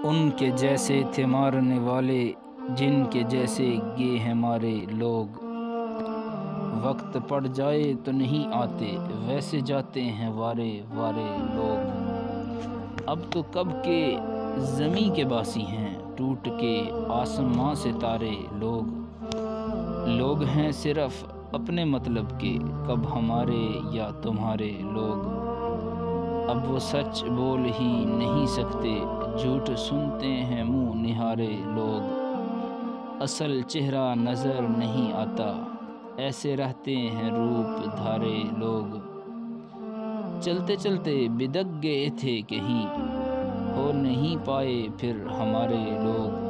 ان کے جیسے تھے مارنے والے، جن کے جیسے گے ہیں مارے لوگ۔ وقت پڑ جائے تو نہیں آتے، ویسے جاتے ہیں وارے وارے لوگ۔ اب تو کب کے زمیں کے باسی ہیں، ٹوٹ کے آسماں سے تارے لوگ۔ لوگ ہیں صرف اپنے مطلب کے، کب ہمارے یا تمہارے لوگ۔ اب وہ سچ بول ہی نہیں سکتے، جھوٹ سنتے ہیں منہ نہارے لوگ۔ اصل چہرہ نظر نہیں آتا، ایسے رہتے ہیں روپ دھارے لوگ۔ چلتے چلتے بدک گئے تھے کہیں، ہو نہیں پائے پھر ہمارے لوگ۔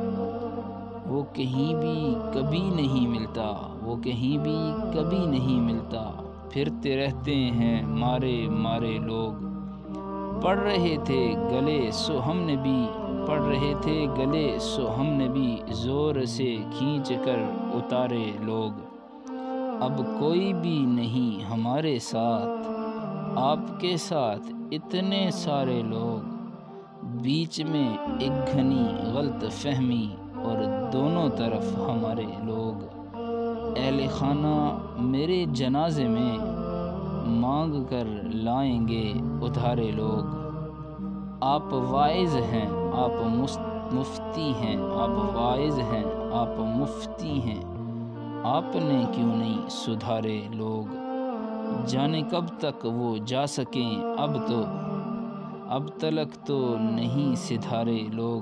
وہ کہیں بھی کبھی نہیں ملتا، وہ کہیں بھی کبھی نہیں ملتا، پھرتے رہتے ہیں مارے مارے لوگ۔ پڑ رہے تھے گلے سو ہم نے بھی، پڑ رہے تھے گلے سو ہم نے بھی، زور سے کھینچ کر اتارے لوگ۔ اب کوئی بھی نہیں ہمارے ساتھ، آپ کے ساتھ اتنے سارے لوگ۔ بیچ میں ایک گھنی غلط فہمی، اور دونوں طرف ہمارے لوگ۔ اہل خانہ میرے جنازے میں، مانگ کر لائیں گے ادھارے لوگ۔ آپ واعظ ہیں آپ مفتی ہیں، آپ واعظ ہیں آپ مفتی ہیں، آپ نے کیوں نہیں سدھارے لوگ۔ جانے کب تک وہ جا سکیں اب تلک تو نہیں سدھارے لوگ۔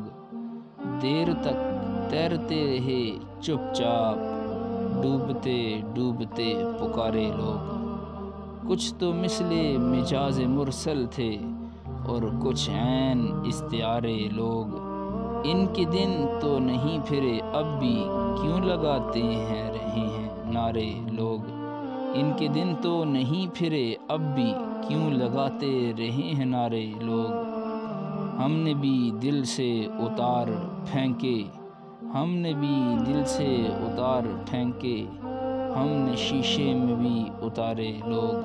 دیر تک تیرتے رہے چپ چاپ، ڈوبتے ڈوبتے پکارے لوگ۔ کچھ تو مثل مجاز مرسل تھے، اور کچھ عین استعارے لوگ۔ ان کے دن تو نہیں پھرے اب بھی، کیوں لگاتے ہیں رہے ہیں نعرے لوگ۔ ان کے دن تو نہیں پھرے اب بھی، کیوں لگاتے رہے ہیں نعرے لوگ۔ ہم نے بھی دل سے اتار پھینکے، ہم نے بھی دل سے اتار پھینکے، ہم نے شیشے میں بھی اتارے لوگ۔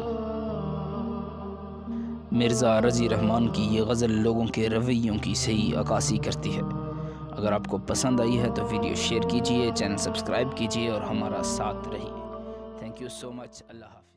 مرزا رضی رحمان کی یہ غزل لوگوں کے رویوں کی صحیح عکاسی کرتی ہے۔ اگر آپ کو پسند آئی ہے تو ویڈیو شیئر کیجئے، چینل سبسکرائب کیجئے اور ہمارا ساتھ رہیے۔ تھینک یو سو مچ۔ اللہ حافظ۔